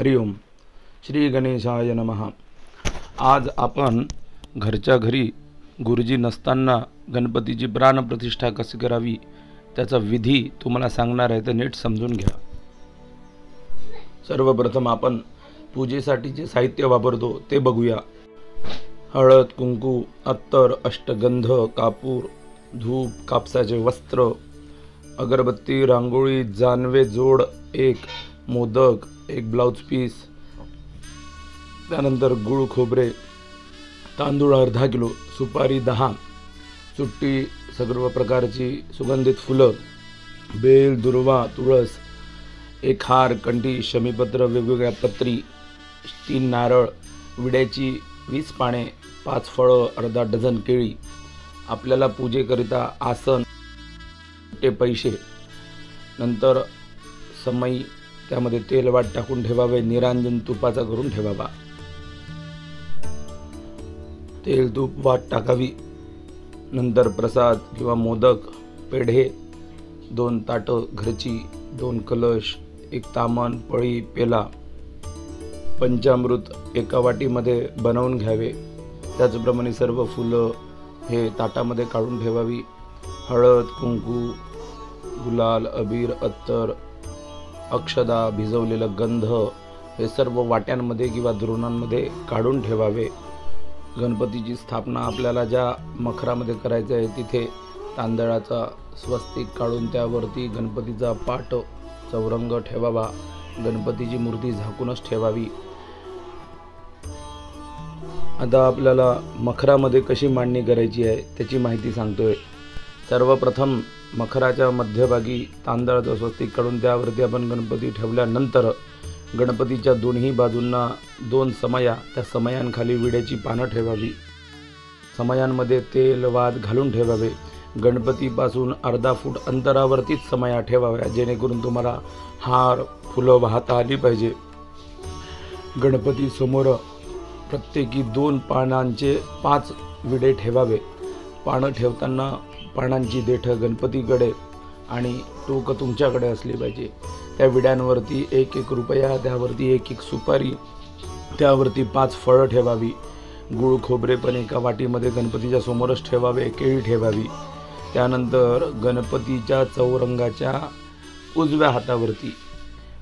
हरिओम. श्री गणेशाय नमः. आज आपण घरच्या घरी गुरुजी नसताना गणपतीची प्राणप्रतिष्ठा कशी करावी त्याचा विधी तुम्हाला सांगणार आहे, तर नीट समजून घ्या. सर्वप्रथम आपण पूजेसाठी जे साहित्य वापरतो ते बघूया. हळद, कुंकू, अत्तर, अष्टगंध, कापूर, धूप, कापसाचे वस्त्र, अगरबत्ती, रांगोळी, जानवे जोड, एक मोदक, एक ब्लाउज पीस, त्यानंतर गुळ, खोबरे, तांदूळ अर्धा किलो, सुपारी 10, सुट्टी सर्व प्रकारची सुगंधित फुलं, बेल, दुर्वा, तुळस, एक हार, कंठी, शमीपत्र, वेगवेगळ्या पत्री, 3 नारळ, विड्याची 20 पाने, 5 फळं, अर्धा डझन केळी. आपल्याला पूजेकरिता आसन, ते पैसे, नंतर समई, त्यामध्ये तेल वाट टाकून ठेवावे, निरांजन तुपाचा करून ठेवावा. तेल तूप वाट टाकावी. नंतर प्रसाद किंवा मोदक, पेढे, 2 ताटं घरची, 2 कलश, 1 तामण, पळी, पेला, पंचामृत एका वाटीमध्ये बनवून घ्यावे. त्याचप्रमाणे सर्व फुलं हे ताटामध्ये काढून ठेवावी. हळद, कुंकू, गुलाल, अबीर, अत्तर, अक्षदा, भिजवलेलं गंध हे सर्व वाट्यांमध्ये किंवा द्रोणांमध्ये काढून ठेवावे. गणपतीची स्थापना आपल्याला ज्या मखरामध्ये करायचं आहे तिथे तांदळाचा स्वस्तिक काढून त्यावरती गणपतीचा पाट चौरंग ठेवावा. गणपतीची मूर्ती झाकूनच ठेवावी. आता आपल्याला मखरामध्ये कशी मांडणी करायची आहे त्याची माहिती सांगतोय. सर्वप्रथम मखराच्या मध्यभागी तांदळाचं स्वस्तिक काढून त्यावरती आपण गणपती ठेवल्यानंतर गणपतीच्या दोन्ही बाजूंना 2 समया, त्या समयांखाली विड्याची पानं ठेवावी. समयांमध्ये तेल वात घालून ठेवावे. गणपतीपासून अर्धा फूट अंतरावरतीच समया ठेवाव्या, जेणेकरून तुम्हाला हार, फुलं वाहता आली पाहिजे. गणपती समोर प्रत्येकी 2 पानांचे 5 विडे ठेवावे. पानं ठेवताना पानांची देठं गणपतीकडे आणि टोक तुमच्याकडे असली पाहिजे. त्या विड्यांवरती 1-1 रुपया, त्यावरती 1-1 सुपारी, त्यावरती 5 फळं ठेवावी. गुळ, खोबरे पण एका वाटीमध्ये गणपतीच्या समोरच ठेवावे. केळी ठेवावी. त्यानंतर गणपतीच्या चौरंगाच्या उजव्या हातावरती,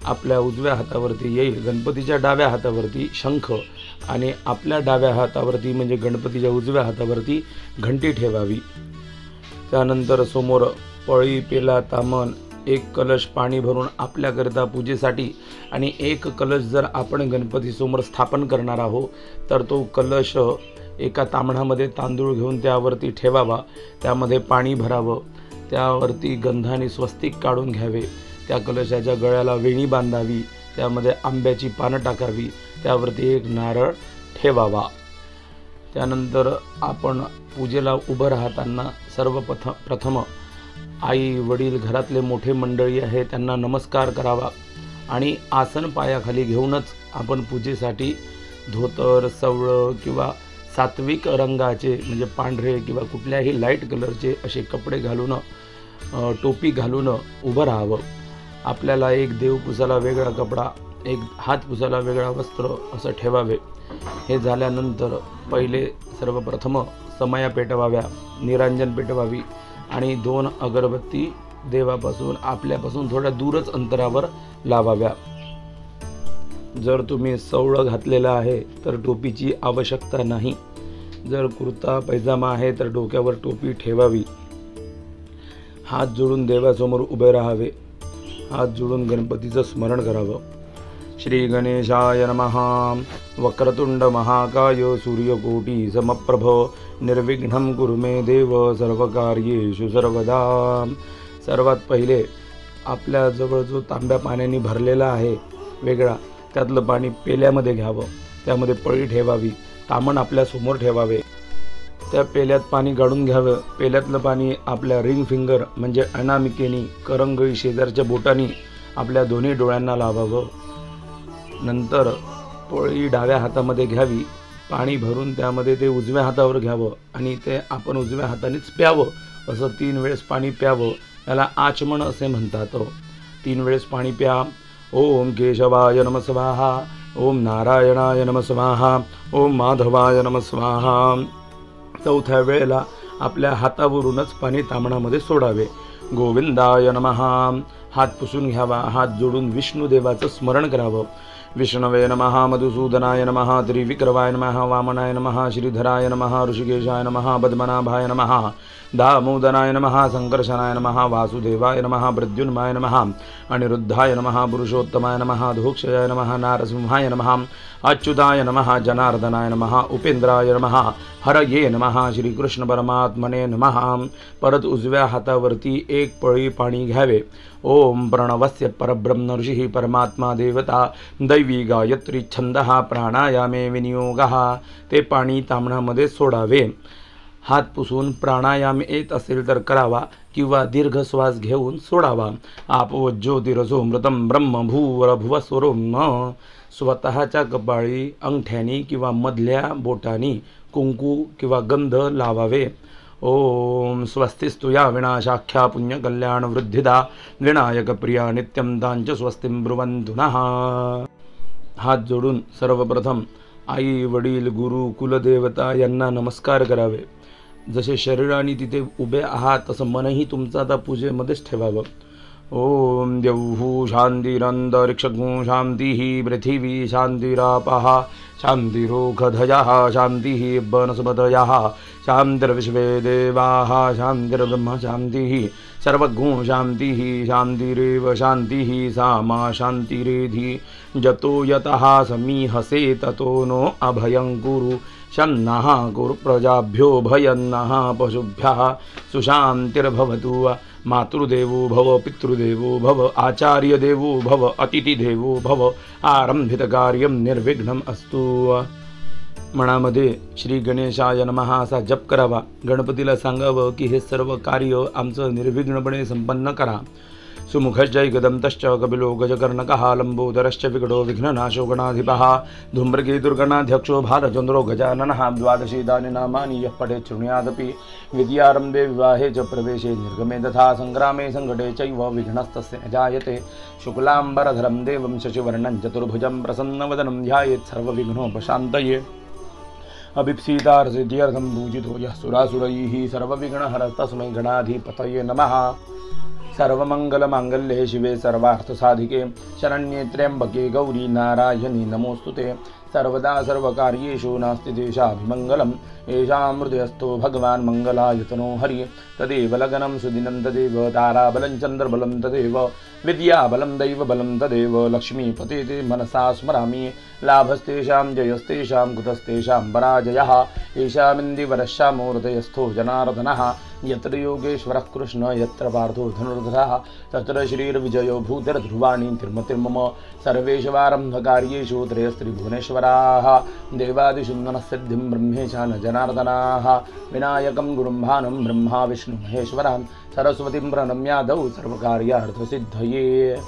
आपल्या उजव्या हातावरती येईल गणपतीच्या डाव्या हातावरती शंख, आणि आपल्या डाव्या हातावरती म्हणजे गणपतीच्या उजव्या हातावरती घंटी ठेवावी. त्यानंतर समोर पळी, पेला, तामण, 1 कलश पाणी भरून आपल्याकरिता पूजेसाठी, आणि 1 कलश जर आपण गणपतीसमोर स्थापन करणार आहोत तर तो कलश एका तांबणामध्ये तांदूळ घेऊन त्यावरती ठेवावा. त्यामध्ये पाणी भरावं. त्यावरती गंधाने स्वस्तिक काढून घ्यावे. त्या कलशाच्या गळ्याला वेणी बांधावी. त्यामध्ये आंब्याची पानं टाकावी. त्यावरती 1 नारळ ठेवावा. त्यानंतर आपण पूजेला उभं राहताना सर्वप्रथम आई, वडील, घरातले मोठे मंडळी आहे त्यांना नमस्कार करावा, आणि आसन पायाखाली घेऊनच आपण पूजेसाठी धोतर, सवळं किंवा सात्विक रंगाचे म्हणजे पांढरे किंवा कुठल्याही लाईट कलरचे असे कपडे घालून, टोपी घालून उभं राहावं. आपल्याला 1 देवपुसाला वेगळा कपडा, 1 हात पुसाला वेगळा वस्त्र असं ठेवावे. हे झाल्यानंतर पहिले सर्वप्रथम समया पेटवाव्या, निरांजन पेटवावी, आणि 2 अगरबत्ती देवापासून आपल्यापासून थोड्या दूरच अंतरावर लावाव्या. जर तुम्ही सवळं घातलेलं आहे तर टोपीची आवश्यकता नाही. जर कुर्ता पैजामा आहे तर डोक्यावर टोपी ठेवावी. हात जोडून देवासमोर उभे राहावे. हात जोडून गणपतीचं स्मरण करावं. श्री गणेशाय नमः. वक्रतुंड महाकाय सूर्यकोटी समप्रभ निर्विघ्नं कुरु मे देव सर्वकार्येषु सर्वदा. सर्वात पहिले आपल्याजवळ जो तांब्या पाण्याने भरलेला आहे वेगळा, त्यातलं पाणी पेल्यामध्ये घ्यावं. त्यामध्ये पळी ठेवावी. तामण आपल्यासमोर ठेवावे. त्या पेल्यात पाणी गाळून घ्यावं. पेल्यातलं पाणी आपल्या रिंग फिंगर म्हणजे अनामिकेनी, करंगळी शेजारच्या बोटांनी आपल्या दोन्ही डोळ्यांना लावावं. नंतर पळी डाव्या हातामध्ये घ्यावी. पाणी भरून त्यामध्ये ते उजव्या हातावर घ्यावं आणि ते आपण उजव्या हातानेच प्यावं. असं 3 वेळेस पाणी प्यावं. याला आचमन असे म्हणतात. 3 वेळेस पाणी प्या. ओम केशवाय नमः स्वाहा, ओम नारायणाय नमः स्वाहा, ओम माधवाय नमः स्वाहा. चौथ्या वेळेला आपल्या हातावरूनच पाणी तांबणामध्ये सोडावे. गोविंदाय नमः. हात पुसून घ्यावा. हात जोडून विष्णुदेवाचं स्मरण करावं. विष्णवे नमः, मधुसूदनाय नमः, त्रिविक्रमाय नमः, वामनाय नमः, श्रीधराय नमः, ऋषिकेशाय नमः, पद्मनाभाय नमः, दामोदराय नमः, संकर्षणाय नमः, वासुदेवाय नमः, प्रद्युन्माय नमः, अनिरुद्धाय नमः, पुरुषोत्तमाय नमः, धोक्षयाय नमः, नारसिंहाय नमः, अच्युताय नमः, जनार्दनाय नमः, उपेंद्राय नमः, हरये नमः, श्रीकृष्ण परमात्मने नमः. परत उजव्या हातावरती एक पळी पाणी घ्यावे. ओम प्रणवस्य परब्रह्म ऋषिः परमात्मा देवता दैवी गायत्री छंदः प्राणायामे विनियोगः. ते पाणी तांबणामध्ये सोडावे. हात पुसून प्राणायाम येत असेल तर करावा किंवा दीर्घ श्वास घेऊन सोडावा. आपो ज्योतिरसोमृतं ब्रह्म भूवरभुवस्वरोम. स्वतःच्या कपाळी अंगठ्यानी किंवा मधल्या बोटानी कुंकू किंवा गंध लावावे. ओम स्वस्तिस्तु या विनाशाख्या पुण्यकल्याण वृद्धिदा विनायक प्रिया नित्यं तांच स्वस्तिं ब्रुवन्तु नः. हात जोडून सर्वप्रथम आई वडील गुरु कुलदेवता यांना नमस्कार करावे. जसे शरीराने तिथे उभे आहात तसं मनही तुमचं आता पूजेमध्येच ठेवावं. ओम द्यौः शान्तिरन्तरिक्षं शान्तिः पृथिवी शान्तिरापः शान्तिरोषधयः शान्तिः वनस्पतयः शान्तिर्विश्वे देवाः शान्तिर्ब्रह्म शान्तिः सर्वगुण शान्तिः शान्तिरेव शान्तिः सा मा शान्तिरेधि जतो यतः समीहसे ततो नो अभयं कुरु शन्नः कुरु प्रजाभ्यो भयन्नः पशुभ्यः सुशान्तिर्भवतु. मातृदेवो भव पितृदेवो भव आचार्यदेवो भव अतिथिदेवो भव आरंभितकार्यं निर्विघ्नम् अस्तु. मनामध्ये श्री गणेशाय नमः असा जप करावा. गणपतीला सांगावं की हे सर्व कार्य आमचं निर्विघ्नपणे संपन्न करा. सुमुखश्चैकदन्तश्च कपिलो गजकर्णकः लम्बोदरश्च विकटो विघ्ननाशो गणाधिपः धूम्रकेतुर्गणाध्यक्षो भालचन्द्रो गजाननः. द्वादशीतानि नामानि यः पठेत् शृणुयादपि विद्यारम्भे विवाहे च प्रवेशे निर्गमे तथा सङ्ग्रामे सङ्कटे चैव विघ्नस्तस्य न जायते. शुक्लाम्बरधरं देवं शशिवर्णं चतुर्भुजं प्रसन्नवदनं ध्यायेत् सर्वविघ्नोपशान्तये. अभीप्सितार्थसिद्ध्यर्थं पूजितो यः सुरासुरैः सर्वविघ्नहरः तस्मै गणाधिपतये नमः. सर्वमंगलमांगल्ये शिवे सर्वार्थसाधिके शरण्ये त्र्यंबके गौरी नारायणी नमोस्तुते. सर्वदा सर्वकार्येषु नास्ति देशाभिमङ्गलम्. येषां हृदयस्थो भगवान् मङ्गलायतनो हरि. तदेव लगनं सुदिनं तदेव ताराबलं चन्द्रबलं तदेव विद्याबलं दैवबलं तदेव लक्ष्मीपते ते मनसा स्मरामि. लाभस्तेषां जयस्तेषां कुतस्तेषां पराजयः. येषामिन्दिवरश्यामो हृदयस्थो जनार्दनः. यत्र योगेश्वरः कृष्ण यत्र पार्थो धनुर्धरः तत्र श्रीर्विजयो भूतिर्ध्रुवाणि तिर्मतिर्मम. सर्वेषु त्रयस्त्रिभुवनेश्वराः देवादिषु नमः सिद्धिं ब्रह्मेशान जनार्दनाः. विनायकं गुरुं भानं ब्रह्मा विष्णु महेश्वरान् सरस्वतीं प्रणम्यादौ सर्वकार्यार्थसिद्धये.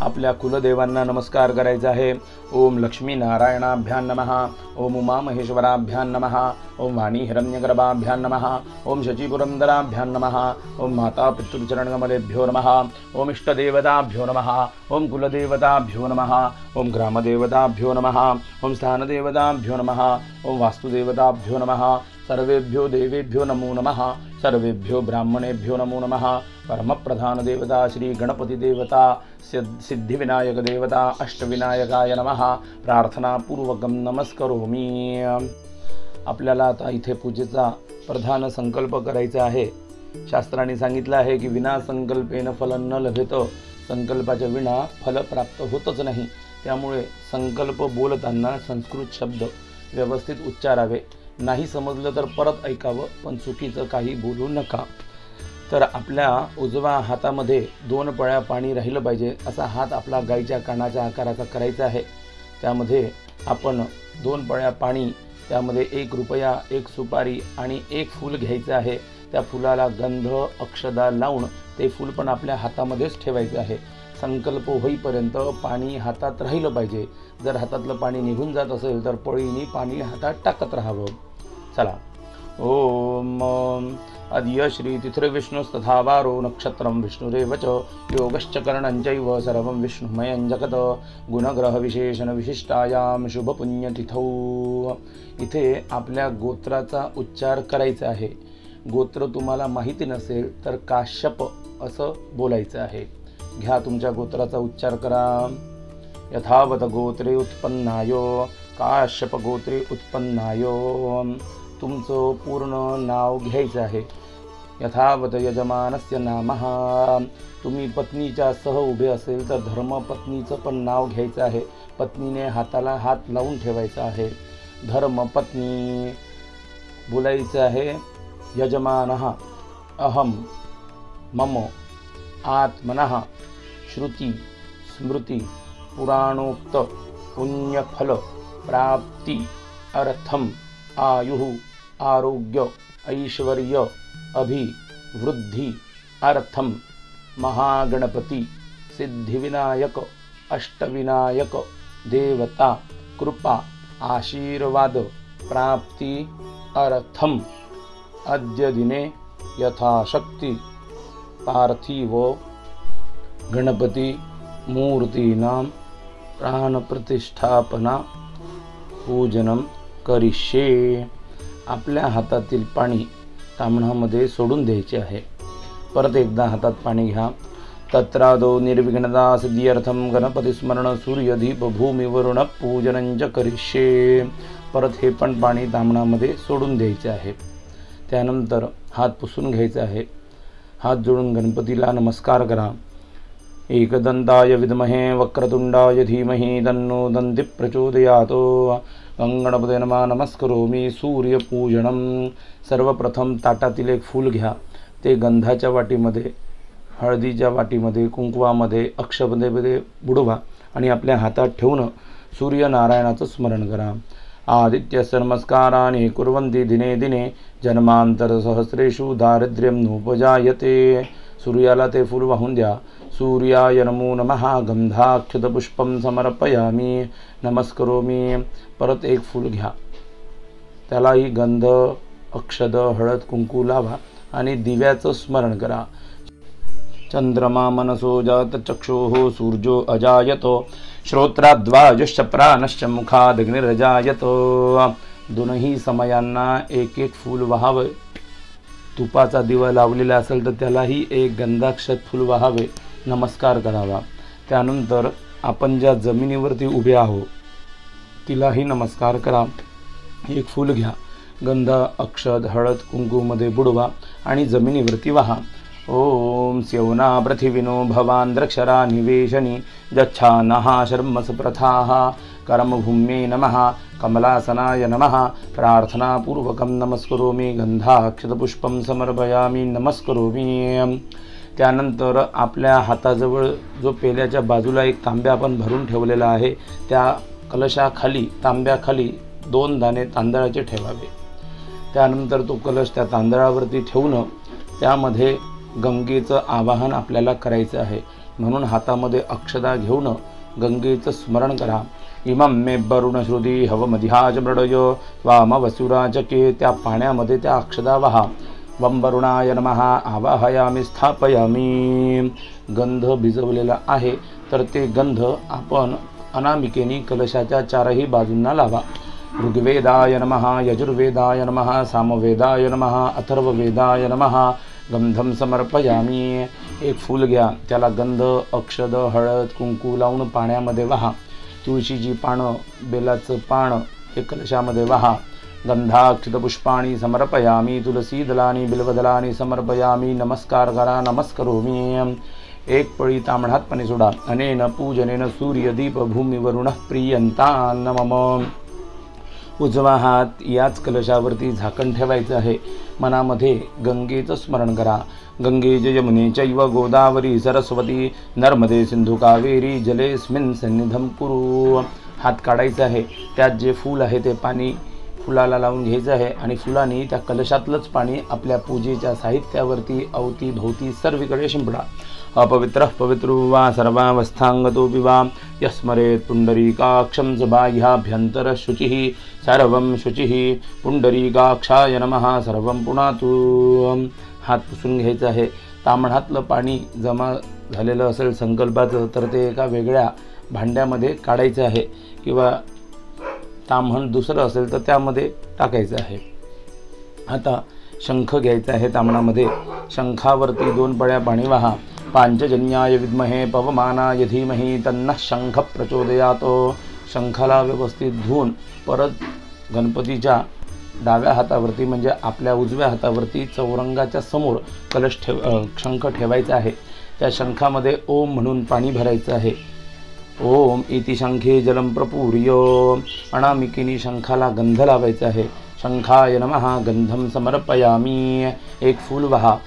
आपल्या कुलदेवांना नमस्कार करायचा आहे. ओम लक्ष्मी नारायणाभ्यां नमः. ओम उमामहेश्वराभ्यां नमः. ओम वाणी हिरण्यगर्भाभ्यां नमः. ओम शचीपुरंदराभ्यां नमः. ओम माता पितृचरणकमलेभ्यो नमः. ओम इष्टदेवताभ्यो नमः. ओम कुलदेवताभ्यो नमः. ओम ग्रामदेवताभ्यो नमः. ओम स्थानदेवताभ्यो नमः. ओम वास्तुदेवताभ्यो नमः. सर्वेभ्यो देवेभ्यो नमो नमः. सर्वेभ्यो ब्राह्मणेभ्यो नमो नमः. परमप्रधान देवता श्री गणपति देवता सिद्धिविनायक देवता अष्टविनायकाय नमः. प्रार्थनापूर्वकं नमस्करोमि. आपल्याला आता इथे पूजेचा प्रधान संकल्प करायचा आहे. शास्त्राने सांगितलं आहे की विना संकल्पेन फलं न लभेत. संकल्पाच्या विना फल प्राप्त होतच नाही. त्यामुळे संकल्प बोलताना संस्कृत शब्द व्यवस्थित उच्चारावे. नाही समजलं तर परत ऐकावं, पण चुकीचं काही बोलू नका. तर आपल्या उजव्या हातामध्ये 2 पळ्या पाणी राहिलं पाहिजे. असा हात आपला गाईच्या कानाच्या आकाराचा करायचा आहे. त्यामध्ये आपण 2 पळ्या पाणी, त्यामध्ये 1 रुपया, 1 सुपारी आणि 1 फूल घ्यायचं आहे. त्या फुलाला गंध अक्षदा लावून ते फूल पण आपल्या हातामध्येच ठेवायचं आहे. संकल्प होईपर्यंत पाणी हातात राहिलं पाहिजे. जर हातातलं पाणी निघून जात असेल तर पळीने पाणी हातात टाकत राहावं. चला. ओम अद्य श्रीतिथिर्विष्णुस्तथा वारो नक्षत्रं विष्णुरेव च योगश्च करणञ्चैव सर्वं विष्णुमयं जगत् गुणग्रहविशेषणविशिष्टायां शुभपुण्यतिथौ। इथे आपल्या गोत्राचा उच्चार करायचा आहे। गोत्र तुम्हाला माहिती नसेल तर काश्यप असं बोलायचं आहे। घ्या तुमच्या गोत्राचा उच्चार करा। यथावत गोत्रे उत्पन्नायो काश्यप गोत्रे उत्पन्नायो। तुमचं पूर्ण नाव घ्यायचं आहे। यथावत यजमानस्य नामः। तुम्ही पत्नीच्या सह उभे असेल तर धर्मपत्नीचं पण नाव घ्यायचं आहे। पत्नीने हाताला हात लावून ठेवायचा आहे। धर्मपत्नी बोलायचं आहे। यजमानः अहम मम आत्मनः श्रुति स्मृति पुराणोक्त पुण्यफल प्राप्ति अर्थम आयुः आरोग्य ऐश्वर्य अभिवृद्धि अर्थम महागणपति सिद्धिविनायक अष्टविनायक देवता कृपा आशीर्वाद प्राप्ति अर्थम अद्य दिने यथाशक्ति पार्थिव गणपति मूर्तीनां प्राणप्रतिष्ठापना पूजनम करिष्ये। आपल्या हातातील पाणी ताम्हणामध्ये सोडून द्यायचे आहे। परत एकदा हातात पाणी घ्या। तत्रादो निर्विघ्नता सिद्ध्यर्थम गणपती स्मरण सूर्यदीप भूमिवरुण पूजनंच करिष्ये। परत हे पण पाणी ताम्हणामध्ये सोडून द्यायचे आहे। त्यानंतर हात पुसून घ्यायचा आहे। हात जोडून गणपतीला नमस्कार करा। एकदंताय विद्महे वक्रतुंडाय धीमहि तन्नो दन्ति प्रचोदयात्। गणपते नमः नमस्करोमि सूर्यपूजनम। सर्वप्रथम ताटातील एक फूल घ्या। ते गंधाच्या वाटीमध्ये हळदीच्या वाटीमध्ये कुंकवामध्ये अक्षतेमध्ये बुडवा आणि आपल्या हातात ठेवून सूर्यनारायणाचं स्मरण करा। आदित्यस्य नमस्कारानि कुर्वन्ति दिने दिने जन्मांतर सहस्रेषु दारिद्र्यं नोपजायते। सूर्याला ते फूल वाहून द्या। सूर्याय नमो नमः गंधाक्षतपुष्पं समर्पयामि नमस्करोमि। परत एक फूल घ्या। त्यालाही गंध अक्षत हळद कुंकू लावा आणि दिव्याचं स्मरण करा। चंद्रमा मनसो जात चक्षुः सूर्यो अजायतो श्रोत्राद्वायुश्च प्राणश्च मुखादग्निरजायतो। दोनही समयांना एक एक फूल व्हावे। तुपाचा दिवा लावलेला असेल तर त्यालाही एक गंधाक्षत फूल व्हावे, नमस्कार करावा। त्यानंतर आपण ज्या जमिनीवरती उभे आहोत तिलाही नमस्कार करा। एक फूल घ्या। गंध अक्षत हळद कुंकूमध्ये बुडवा आणि जमिनीवरती वाहा। ओम स्यवना पृथिविनो भवांद्रक्षरा निवेशनी गच्छानः शर्मस प्रथाः कर्मभूम्ये नमः कमलासनाय नमः प्रार्थनापूर्वकं नमस्करोमि गंधाक्षतपुष्पं समर्पयामि नमस्करोमि। त्यानंतर आपल्या हाताजवळ जो पेल्याच्या बाजूला एक तांब्या आपण भरून ठेवलेला आहे त्या कलशाखाली तांब्याखाली 2 दाणे तांदळाचे ठेवावे। त्यानंतर तो कलश त्या तांदळावरती ठेवून त्यामध्ये गंगेचं आवाहन आपल्याला करायचं आहे। म्हणून हातामध्ये अक्षता घेऊन गंगेचं स्मरण करा। इमं मे वरुणश्रुती हवमधिहाच मृडय वामवसुराचके। त्या पाण्यामध्ये त्या अक्षता वहा। वं वरुणाय नमः आवाहयामि स्थापयामि। गंध भिजवलेला आहे तर ते गंध आपण अनामिकेने कलशाच्या 4ही बाजूंना लावा। ऋग्वेदाय नमः यजुर्वेदाय नमः सामवेदाय नमः अथर्ववेदाय नमः गंधम समर्पयामि। एक फूल घ्या। त्याला गंध अक्षत हळद कुंकू लावून पाण्यामध्ये वाहा। तुळशीची पानं बेलाचं पान हे कलशामध्ये वाहा। गंधाक्षतपुष्पाणि समर्पयामि तुलसीदलानि बिल्वदलानि समर्पयामि नमस्कार करा नमस्करोमि। एक पळी ताम्हणात पाणी सोडा। अनेन पूजनेन सूर्यदीप भूमिवरुणः प्रियंतान् मम। उजवा हात याच कलशावरती झाकण ठेवायचं आहे। मनामध्ये गंगेचं स्मरण करा। गंगे यमुने चैव गोदावरी सरस्वती नर्मदे सिंधु कावेरी जलेस्मिन् सन्निधं कुरु। हात काढायचा आहे। त्यात जे फूल आहे ते पाणी फुलाला लावून घ्यायचं आहे आणि फुलांनी त्या कलशातलंच पाणी आपल्या पूजेच्या साहित्यावरती अवतीभोवती सर्वीकडे शिंपडा। अपवित्रः पवित्रो वा सर्वावस्थांगतोऽपि वा यस्मरेत् पुण्डरीकाक्षं च बाह्याभ्यन्तरः शुचिः सर्वं शुचिः पुंडरीकाक्षाय नमः सर्वं पुनातु। हात पुसून घ्यायचा आहे। ताम्हणातलं पाणी जमा झालेलं असेल संकल्पाचं तर ते एका वेगळ्या भांड्यामध्ये काढायचं आहे किंवा ताम्हण दुसरं असेल तर त्यामध्ये टाकायचं आहे। आता शंख घ्यायचा आहे ताम्हणामध्ये। शंखावरती 2 पळ्या पाणी वाहा। पांचजन्याय विद्महे पवमानाय धीमहि तन्नः शंख प्रचोदयात। शंखाला व्यवस्थित धुवून परत गणपतीच्या डाव्या हातावरती म्हणजे आपल्या उजव्या हातावरती चौरंगाच्या समोर शंख ठेवायचा आहे। त्या शंखामध्ये ओम म्हणून पाणी भरायचं आहे। ओम इति शंखे जलम प्रपूर्य। अनामिकेनी शंखाला गंध लावायचा आहे। शंखाय नमः गंधम समर्पयामी। एक फूल वहा।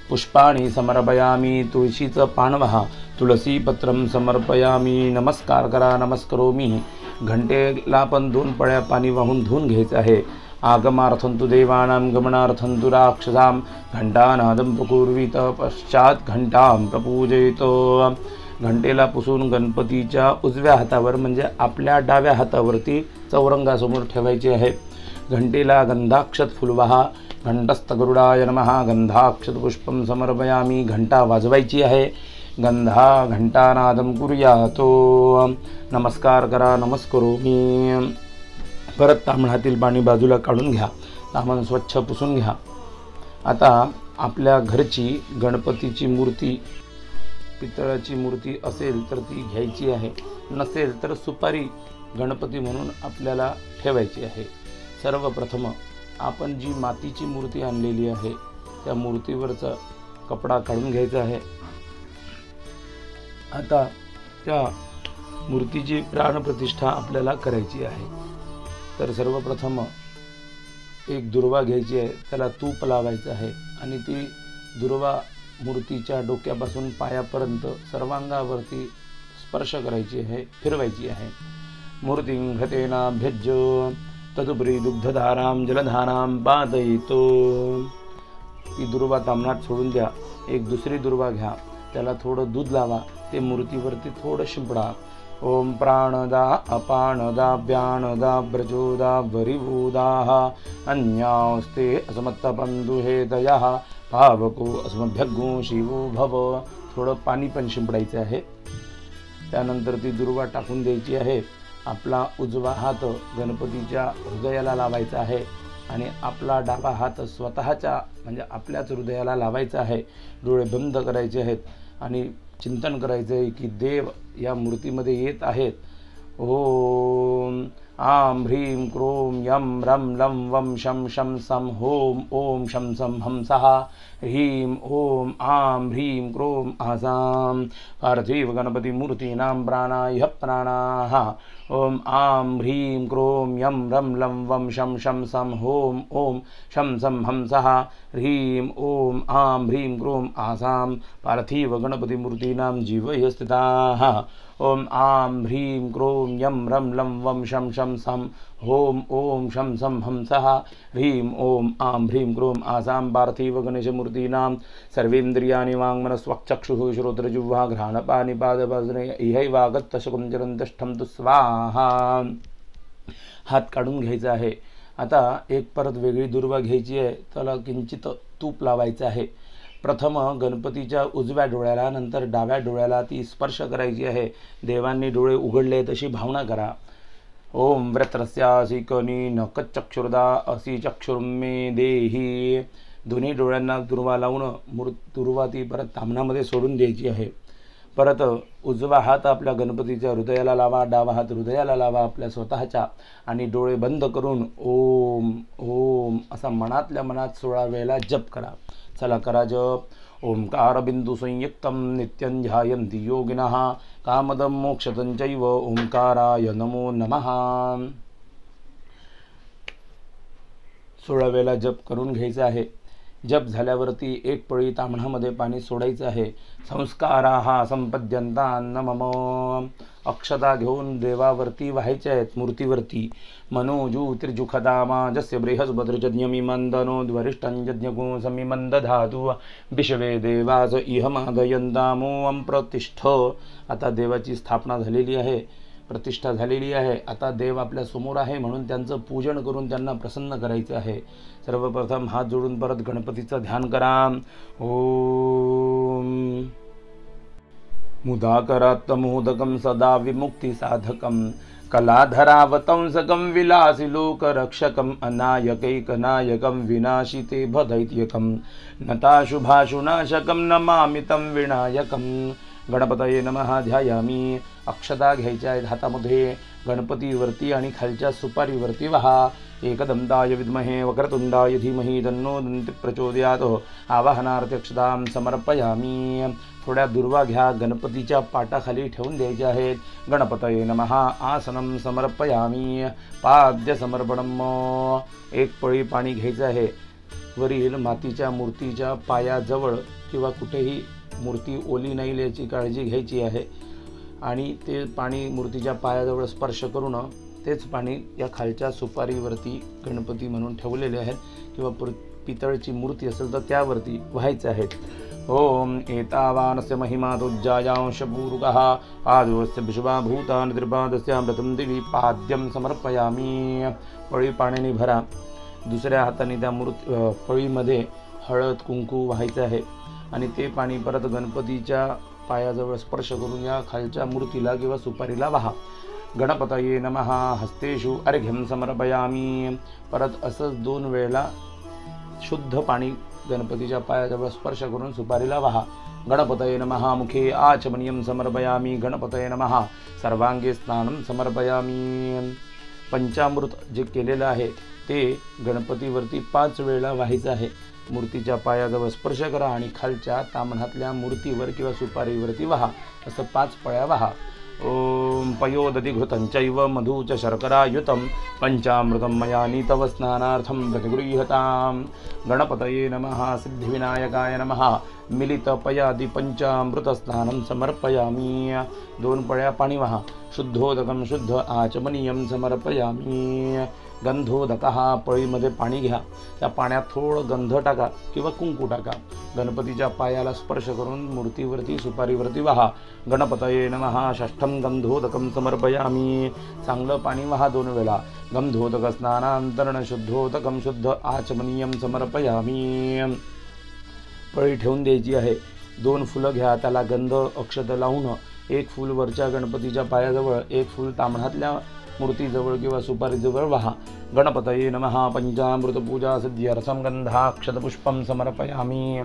पुष्पाणि समर्पयामी। तुळशीचं पान वहा। तुळसीपत्रम समर्पयामी। नमस्कार करा नमस्करोमी। घंटेला पण 2 पळ्या पाणी वाहून धुवून घ्यायचं आहे। आगमार्थं तु देवानां गमनार्थं तु राक्षसां घंटानादं प्रकुर्वीत पश्चात घंटां प्रपूजयित। घंटेला पुसून गणपतीच्या उजव्या हातावर म्हणजे आपल्या डाव्या हातावरती चौरंगासमोर ठेवायचे आहे। घंटेला गंधाक्षत फुलवाहा। घंटस्थ गरुडाय नमः गंधाक्षत पुष्पं समर्पयामी। घंटा वाजवायची आहे। घंटानादं कुर्यातो। नमस्कार करा नमस्करोमी। परत ताम्हणातील पाणी बाजूला काढून घ्या। ताम्हण स्वच्छ पुसून घ्या। आता आपल्या घरची गणपतीची मूर्ती पितळाची मूर्ती असेल तर ती घ्यायची आहे, नसेल तर सुपारी गणपती म्हणून आपल्याला ठेवायची आहे। सर्वप्रथम आपण जी मातीची मूर्ती आणलेली आहे त्या मूर्तीवरचा कपडा काढून घ्यायचा आहे। आता त्या मूर्तीची प्राणप्रतिष्ठा आपल्याला करायची आहे। तर सर्वप्रथम एक दुर्वा घ्यायची आहे, त्याला तूप लावायचं आहे आणि ती दुर्वा मूर्तीच्या डोक्यापासून पायापर्यंत सर्वांगावरती स्पर्श करायची आहे, फिरवायची आहे। मूर्तिं घृतेनाभ्यज्य तदुपरी दुग्धधारां जलधारां पातयितो। ती दुर्वा ताम्हणात सोडून द्या। एक दुसरी दुर्वा घ्या, त्याला थोडं दूध लावा, ते मूर्तीवरती थोडं शिंपडा। ओम प्राणदा अपानदा व्यानदा व्रजोदा वरिवोदाः अन्यास्ते असमत्तपंदुहेतयः पावको अस्मभ्यग्गो शिवो भव। थोडं पाणी पण शिंपडायचं आहे। त्यानंतर ती दुर्वा टाकून द्यायची आहे। आपला उजवा हात गणपतीच्या हृदयाला लावायचा आहे आणि आपला डावा हात स्वतःच्या म्हणजे आपल्याच हृदयाला लावायचा आहे। डोळे बंद करायचे आहेत आणि चिंतन करायचं आहे की देव या मूर्तीमध्ये येत आहेत। ओम आम ह्रीं क्रोम यम रम लम वम शम शम सम होम ओम शम सम हंसः ह्रीं ओम आम ह्रीं क्रोम आसाम। पार्थिव गणपति मूर्तीनां प्राणाय प्राणाः। ओम आम ह्रीं क्रोम यम रम लम वम शम शम सम होम ओम शम सम हंसः ह्रीं ओम आम ह्रीं क्रोम आसाम। पार्थिव गणपति मूर्तीनां जीवय स्थिताः। ओम आम ह्रीं क्रोम यम रम लम वम शम शम सम होम ओम शम सम हंसः ह्रीं ओम आम ह्रीं क्रोम आसाम। पार्थिव गणेशमूर्तीनां सर्वेन्द्रियाणि वाङ्मनस्वचक्षुः श्रोत्रजिह्वा घ्राणपाणिपादवज्रे इहैवागत्त शकुञ्जरन्तष्ठं तु स्वाहा। हात काढून घ्यायचा आहे। आता एक परत वेगळी दुर्वा घ्यायची आहे, त्याला किंचित तूप लावायचं आहे। प्रथम गणपतीच्या उजव्या डोळ्याला नंतर डाव्या डोळ्याला ती स्पर्श करायची आहे। देवांनी डोळे उघडले तशी भावना करा। ओम व्रत्रस्यासि कनी नकचक्षुर्दा असि चक्षुर्मे देही। दोन्ही डोळ्यांना दुर्वा लावून दुर्वा ती परत ताम्हणामध्ये सोडून द्यायची आहे। परत उजवा हात आपल्या गणपतीच्या हृदयाला लावा, डावा हात हृदयाला लावा आपल्या स्वतःच्या आणि डोळे बंद करून ओम ओम असा मनातल्या मनात 16 वेळेला जप करा। चला करा जप। ओंकार बिंदु संयुक्तं नित्यं ध्यायन्ति योगिनः कामदं मोक्षदं चैव ओंकाराय नमो नमः। 16 वेळेला जप करून घ्यायचा आहे। जप झाल्यावरती एक पळी ताम्हणामध्ये पाणी सोडायचं आहे. संस्काराः संपद्यन्तान् मम. अक्षता घेऊन देवावरती व्हायच्या आहेत, मूर्तीवरती. मनोजूतिर्जुखदामा जस्य बृहस्पतिर्जज्ञमिमन्दनो द्वरिष्ठं समिमन्दधातु विश्वे देवास इहमादयन्तामो प्रतिष्ठ. आता देवाची स्थापना झालेली आहे, प्रतिष्ठा झालेली आहे. आता देव आपल्या समोर आहे म्हणून त्यांचं पूजन करून त्यांना प्रसन्न करायचं आहे. सर्वप्रथम हात जोडून परत गणपतीचं ध्यान करा. ओम मुदाकरात्मोदकं सदा विमुक्ती साधकं कलाधरावतंसकं विलासी लोकरक्षकं अनायकैकनायकं विनाशिते भदैत्यकं नताशुभाशुनाशकं नमामि तं विनायकं. गणपतये नमः ध्यायामी. अक्षता घ्यायच्या आहेत हातामध्ये, गणपतीवरती आणि खालच्या सुपारीवरती वहा. एकदंताय विद्महे वक्रतुंडाय धीमहि तन्नो दन्ती प्रचोदयात. आवाहनार्थ अक्षतां समर्पयामी. थोड्या दुर्वा घ्या, गणपतीच्या पाटाखाली ठेवून द्यायच्या आहेत. गणपतये नमः. आसनं समर्पयामी. पाद्य समर्पणम. एक पळी पाणी घ्यायचं आहे. वरील मातीच्या मूर्तीच्या पायाजवळ किंवा कुठेही मूर्ती ओली नाही याची काळजी घ्यायची आहे. आणि ते पाणी मूर्तीच्या पायाजवळ स्पर्श करून तेच पाणी या खालच्या सुपारीवरती गणपती म्हणून ठेवलेले आहेत किंवा पितळची मूर्ती असेल तर त्यावरती व्हायचे आहेत. ओम एतावानस्य महिमा तुज्जायांशपूर्वकः आदोस्य विश्वाभूतान् त्रिपादस्यामृतं दिवी पाद्यं समर्पयामी. पळी पाण्याने भरा. दुसऱ्या हाताने त्या पळीमध्ये हळद कुंकू व्हायचं आहे आणि ते पाणी परत गणपतीच्या पायाजवळ स्पर्श करून या खालच्या मूर्तीला किंवा सुपारीला वहा. गणपतये नमः. हस्तेषु अर्घ्यं समर्पयामी. परत असंच 2 वेळेला शुद्ध पाणी गणपतीच्या पायाजवळ स्पर्श करून सुपारीला वहा. गणपतये नमः. मुखे आचमनीयं समर्पयामी. गणपतये नमः. सर्वांगे स्नानं समर्पयामी. पंचामृत जे केलेलं आहे ते गणपतीवरती 5 वेळेला व्हायचं आहे. मूर्तीच्या पायाजवळ स्पर्श करा आणि खालच्या ताम्हणातल्या मूर्तीवर किंवा सुपारीवरती वहा. असं 5 पळ्या वहा. ओम पयोदधि घृतं चैव मधु च शर्करायुतं पंचामृतं मया नीतव स्नानार्थं प्रतिगृह्यताम्. गणपतये नमः. सिद्धिविनायकाय नमः. मिलितपयादि पंचामृतस्नानं समर्पयामी. 2 पळ्या पाणी वहा. शुद्धोदकं शुद्ध आचमनीयं समर्पयामी. गंधोदकः. पळीमध्ये पाणी घ्या, त्या पाण्यात थोडं गंध टाका किंवा कुंकू टाका. गणपतीच्या पायाला स्पर्श करून मूर्तीवरती सुपारीवरती वहा. गणपतये नमः. षष्ठं गंधोदकं समर्पयामी. चांगलं पाणी वहा 2 वेळा. गंधोदक स्नानांतरण शुद्धोदकं शुद्ध आचमनीयं समर्पयामी. पळी ठेवून द्यायची आहे. 2 फुलं घ्या, त्याला गंध अक्षत लावून 1 फूल वरच्या गणपतीच्या पायाजवळ, 1 फूल ताम्हणातल्या मूर्तीजवळ किंवा सुपारीजवळ वहा. गणपतये नमः. पंचामृत पूजा सिद्ध्यर्थं गंधाक्षतपुष्पं समर्पयामी.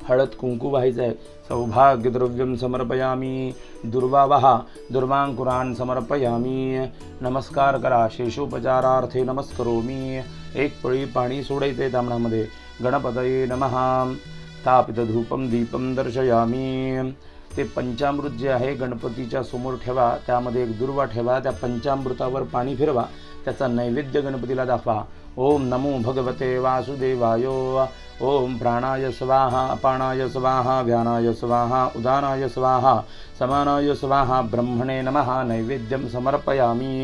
हळद कुंकू व्हायचं आहे. सौभाग्यद्रव्यं समर्पयामी. दुर्वा वहा. दुर्वांकुरान् समर्पयामी. नमस्कार करा. शेषोपचारार्थे नमस्करोमी. 1 पळी पाणी सोडायचे ताम्हणामध्ये. गणपतये नमः. स्थापित धूपं दीपं दर्शयामी. ते पंचामृत जे आहे गणपतीच्या समोर ठेवा, त्यामध्ये 1 दुर्वा ठेवा, त्या पंचामृतावर पाणी फिरवा, त्याचा नैवेद्य गणपतीला दाखवा. ओम नमो भगवते वासुदेवाय. ओम प्राणाय स्वाहा. अपानाय स्वाहा. व्यानाय स्वाहा. उदानाय स्वाहा. समानाय स्वाहा. ब्रह्मणे नमः. नैवेद्यं समर्पयामी.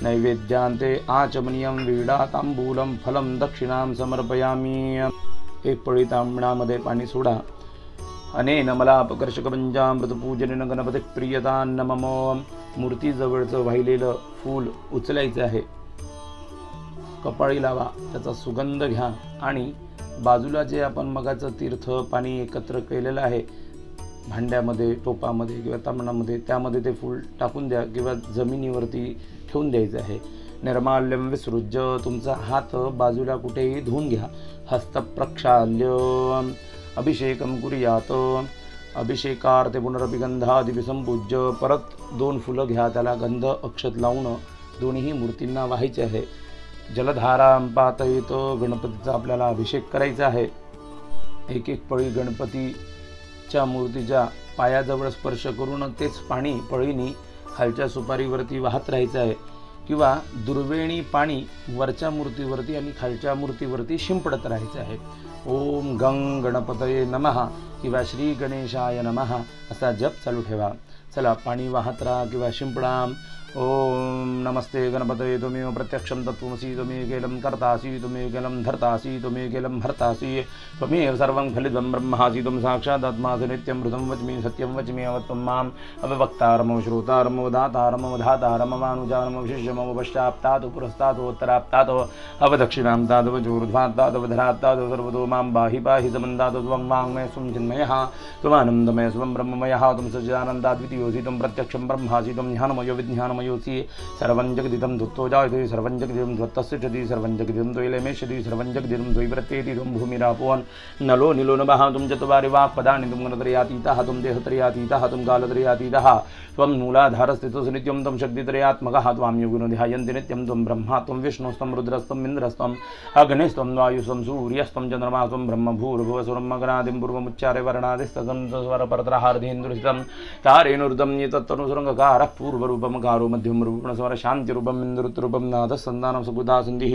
नैवेद्यांते आचमनीयं वीडा तांबूलं फलं दक्षिणां समर्पयामी. 1 पळी तांबणामध्ये पाणी सोडा. अनेन मलापकर्षक पंचामृत पूजनेन गणपती प्रियतान्न मम. मूर्तीजवळचं वाहिलेलं फूल उचलायचं आहे, कपाळी लावा, त्याचा सुगंध घ्या आणि बाजूला जे आपण मगाचं तीर्थ पाणी एकत्र केलेलं आहे भांड्यामध्ये, टोपामध्ये किंवा तांबणामध्ये, त्यामध्ये ते फूल टाकून द्या किंवा जमिनीवरती ठेवून द्यायचं आहे. निर्माल्यं विसृज्य. तुमचा हात बाजूला कुठेही धुवून घ्या. हस्तप्रक्षाल्य अभिषेकं कुर्यात. अभिषेकार्थे पुनरपि गंधादिपि संपूज्य. परत 2 फुलं घ्या, त्याला गंध अक्षत लावून दोन्ही मूर्तींना व्हायचे आहे. जलधारां पातयित. गणपतीचा आपल्याला अभिषेक करायचा आहे. 1 पळी गणपतीच्या मूर्तीच्या पायाजवळ स्पर्श करून तेच पाणी पळीनी खालच्या सुपारीवरती वाहत राहायचं आहे. किंवा दुर्वेणी पाणी वरच्या मूर्तीवरती आणि खालच्या मूर्तीवरती शिंपडत राहायचं आहे. ओम गंग गणपतये नमः किंवा श्री गणेशाय नमः असा जप चालू ठेवा. चला पाणी वाहत राहा किंवा शिंपडा. ओम नमस्ते गणपतये त्वमेव प्रत्यक्षं तत्त्वमसि त्वमेव केलं कर्तासि त्वमेव केलं धर्तासि त्वमेव केलं हर्तासि त्वमेव सर्वं फलितं ब्रह्मासि त्वं साक्षादात्मासि नित्यं मृतं वच्मि सत्यं वच्मि अवत्वं माम् अववक्तारमव श्रोतारमव दातारमव धातारमव अनुजानमव शिष्यमव पश्चाप्तात् पुरस्तात् उत्तराप्तात् अवदक्षिणां तादवजोर्ध्वात् तादवधरात् तादव सर्वतो मां पाहि पाहि समन्तात् त्वं वाङ्मय स्वं चिन्मयः त्वमानन्दमय स्वं ब्रह्ममयः त्वं सच्चिदानन्दाद्वितीयोऽसि त्वं प्रत्यक्षं ब्रह्मासि त्वं ज्ञानमयो विज्ञानमयोऽसि सर्वं जगदिदं धुत्तो जायते सर्वं जगदिदं ध्वत्तस्यति सर्वं जगदिदं त्वयिलेमेष्यति सर्वं जगदिदं त्वयि प्रत्येति त्वं भूमिरापोऽन् नलो निलो नभः त्वं चत्वारि वाक्पदानि त्वं गणत्रयातीतः त्वं देहत्रयातीतः त्वं कालत्रयातीतः त्वं मूलाधारस्थितोऽसि नित्यं त्वं शक्तित्रयात्मकः त्वां योगिनो ध्यायन्ति नित्यं त्वं ब्रह्मा त्वं विष्णुस्त्वं रुद्रस्त्वम् इन्द्रस्त्वं अग्निस्त्वं वायुस्त्वं सूर्यस्त्वं चन्द्रमास्त्वं ब्रह्म भूर्भुवस्वरं मगनादिं पूर्वमुच्चारे वर्णादिस्तगं स्वरपरत्रहार्धेन्द्रस्तं तारेणुर्दं एतत्तनुसुरङ्गकारः पूर्वरूपमकारो मध्यं रूपं स्वर शान्तिरूपम् इन्द्ररूपं नादः सन्तानं सुबुधा सन्धिः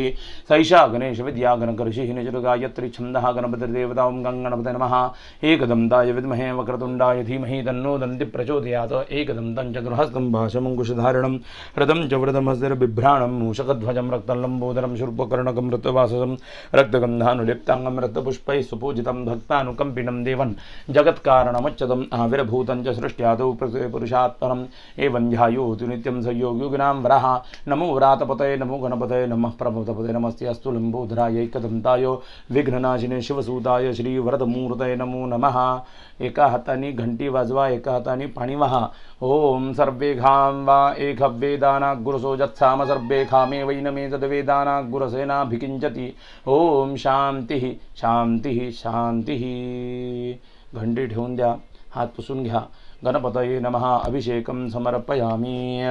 सैषा गणेश विद्या गणकर्षिः निजगायत्री छन्दः गणपतिर्देवता ओं गणपतये नमः. एकदन्ताय विद्महे वक्रतुण्डाय धीमहि तन्नो दन्ति प्रचोदयात्. एकदन्तं चतुर्हस्तं भाषमङ्कुशधारिणं रथं च वृतमस्तिर्बिभ्राणं मूषकध्वजं रक्तं लम्बोदरं शूर्पकर्णकं मृतवाससं रक्तगन्धानुलिप्ताङ्गं रक्तपुष्पैः सुपूजितं भक्तानुकम्पिनं देवं जगत्कारणमच्युतम् आविर्भूतं च सृष्ट्यादौ पुरुषात् परम् एवं ध्यायोतु नित्यं स योगिनां वरः. नमो व्रातपतये नमो गणपतये नमः प्रभवतपतये नमस्ते अस्तु लंबोदराय एकदन्ताय विघ्ननाशिने शिवसूताय श्रीवरदमूर्तये नमो नमः. एका हाताने घंटी वाजवा, एका हाताने पाणी वाहा. ओम सर्वे घाम वा एक वेदाना गुरुसो जत्साम सर्वे खामे वैनमे तद्वेदाना गुरसेना भिकिंचति. ओम शांती शांती शांती. घंटी ठेवून द्या, हात पुसून घ्या. गणपतये नमः अभिषेकं समर्पयामी.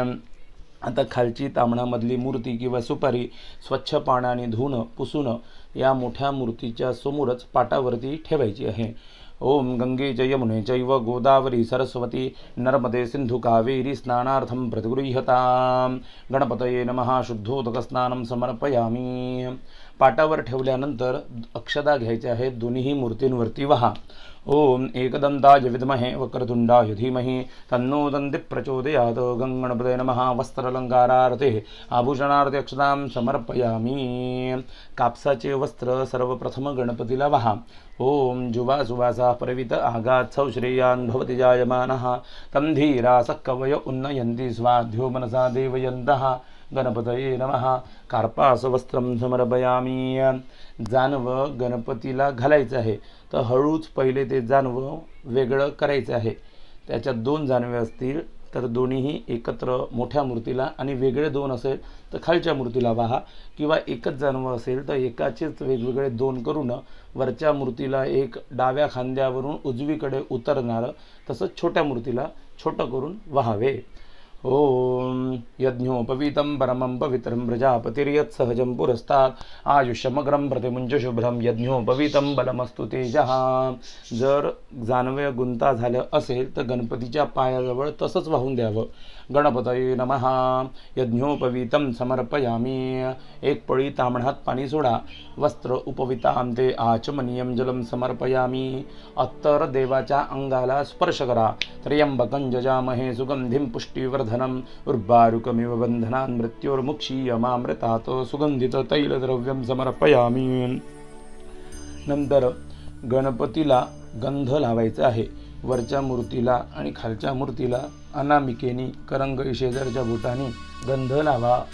आता खालची तामणामधली मूर्ती किंवा सुपारी स्वच्छ पाण्याने धुवून पुसून या मोठ्या मूर्तीच्या समोरच पाटावरती ठेवायची आहे. ओम गंगे च यमुने चैव गोदावरी सरस्वती नर्मदे सिंधु कावेरी स्नानार्थं प्रतिगृह्यताम्. गणपतये नमः शुद्धोदकस्नानं समर्पयामी. पाटावर ठेवल्यानंतर अक्षता घ्यायच्या आहेत, दोन्ही मूर्तींवरती वहा. ओम एकदंताय विद्महे वक्रतुंडाय धीमहि तन्नो दन्ति प्रचोदयात्. गणपतये नमः वस्त्रालंकारार्थे आभूषणार्थे अक्षतां समर्पयामी. कापसाचे वस्त्र सर्वप्रथम गणपतीला वहा. ओम जुवा सुवासा परवित आगात् सौश्रेयान् भवति जायमानः तं धीरासः कवय उन्नयन्ति स्वाध्यो मनसा देवयन्तः. गणपतये नमः. कार्पास वस्त्रं समर्पयामी. जानवं गणपतीला घालायचं आहे, तर हळूच पहिले ते जानवं वेगळं करायचं आहे. त्याच्यात दोन जानवे असतील तर दोन्हीही एकत्र मोठ्या मूर्तीला आणि वेगळे दोन असेल तर खालच्या मूर्तीला वाहा. किंवा एकच जानवं असेल तर एकाचेच वेगवेगळे दोन करून वरच्या मूर्तीला एक डाव्या खांद्यावरून उजवीकडे उतरणारं तसंच छोट्या मूर्तीला छोटं करून वहावे. ओम यज्ञोपवीतं परमं पवित्रं प्रजापतिर्यत्सहजं पुरस्तात् आयुष्यमग्रं प्रतिमुञ्च शुभ्रं यज्ञोपवीतं बलमस्तु तेजः. जर जानवे गुंता झालं असेल तर गणपतीच्या पायाजवळ तसंच वाहून द्यावं. गणपतये नमः. यज्ञोपवीतं समर्पयामी. एक पळी तांबणात पाणी सोडा. वस्त्र उपवितां ते आचमनीयं जलं समर्पयामी. अत्तर देवाच्या अंगाला स्पर्श करा. त्र्यंबकं जजामहे सुगंधिं पुष्टिवर्धनम् उर्वारुकमिव बंधनान् मृत्योर्मुक्षीयमामृतात्. सुगंधित तैलद्रव्यं समर्पयामी. नंतर गणपतीला गंध लावायचा आहे. वरच्या मूर्तीला आणि खालच्या मूर्तीला अनामिकेनी करंगळी शेजारच्या बोटाने गंध लावा.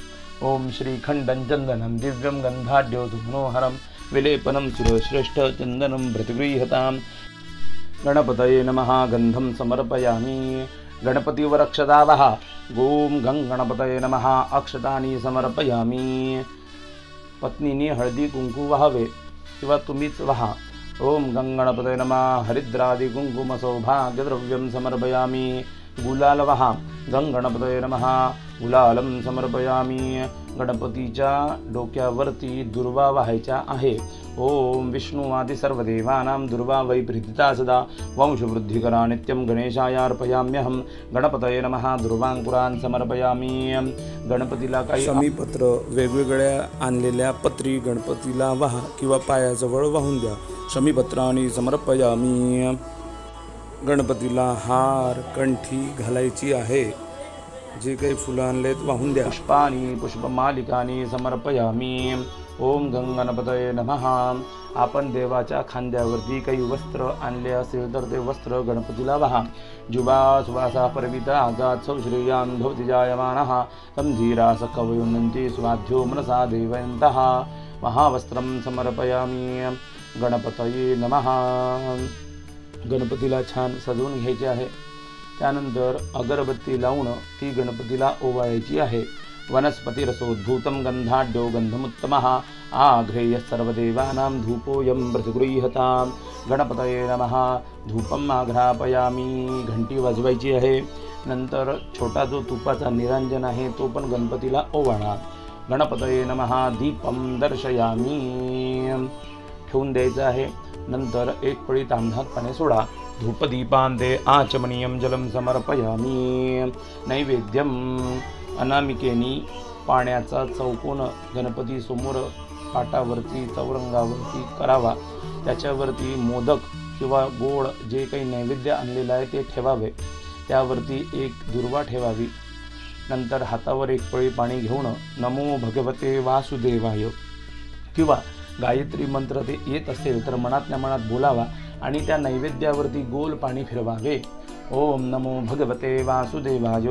ओम श्रीखंडं चंदनं दिव्यं गंधाढ्यो मनोहरं विलेपनं सुरश्रेष्ठ चंदनं प्रतिगृह्यताम्. गणपतये नमः. गंधं समर्पयामी. गणपतीवर अक्षता वहा. ओम गणपतये नमः. अक्षतानि समर्पयामी. पत्नीने हळदी कुंकू वहावे किंवा तुम्हीच वहा. ओम गणपतये नमः. हरिद्रादि कुंकुम सौभाग्यद्रव्यं समर्पयामी. गुलाल वहा. गणपतये नमः. गुलालं समर्पयामि। गणपतीच्या डोक्यावरती दुर्वा वाहायच्या आहे। ओम विष्णु आदि सर्वदेवानां दुर्वा वै प्रीतिता सदा वंशवृद्धिकरा नित्यं गणेशाय अर्पयाम्यहं। गणपतये नमः। दुर्वांकुरान् समर्पयामि। गणपतीला काही समीपत्र वेगवेगळ्या आणलेल्या पत्री गणपतीला वाहा किंवा पायाजवळ वाहून द्या। समीपत्राणी समर्पयामि। गणपतीला हार कंठी घालायची आहे। जे काही फुलं आणलेत वाहून द्या। पुष्पानी पुष्पमालिकानी समर्पयामि। ओम गणपतये नमः। आपण देवाच्या खांद्यावरती काही वस्त्र आणले असेल तर ते वस्त्र गणपतीला वाहा। जुबा सुवासा परविता आगात सौश्रेयान् भवति जायमानः तं धीरा सखवयुनन्ति स्वाध्यो मनसा देवयन्तः। महावस्त्रं समर्पयामि। गणपतये नमः। गणपतीला छान सजवून घ्यायचे आहे। त्यानंतर अगरबत्ती लावून ती गणपतीला ओवाळायची आहे। वनस्पतिरसोद्भूतं गंधाढ्यो गंधमुत्तमः आघ्रेयः सर्वदेवानां धूपोऽयं प्रतिगृह्यताम्। गणपतये नमः। धूपम आघ्रापयामि। घंटी वाजवायची आहे। नंतर छोटा जो तुपाचा निरांजन आहे तो पण गणपतीला ओवाळा। गणपतये नमः। दीपम दर्शयामि। ठेवून द्यायचं आहे। नंतर एक पळी तांब्यात पाणी सोडा। धूपदीपान्ते आचमनीयं जलं समर्पयामि। नैवेद्यम अनामिकेनी पाण्याचा चौकोन गणपती समोर पाटावरती चौरंगावरती करावा। त्याच्यावरती मोदक किंवा गोड जे काही नैवेद्य आणलेलं आहे ते ठेवावे। त्यावरती एक दुर्वा ठेवावी। नंतर हातावर एक पळी पाणी घेऊन नमो भगवते वासुदेवाय किंवा गायत्री मंत्र ते येत असेल तर मनातल्या मनात बोलावा आणि त्या नैवेद्यावरती गोल पाणी फिरवावे। ओम नमो भगवते वासुदेवाय।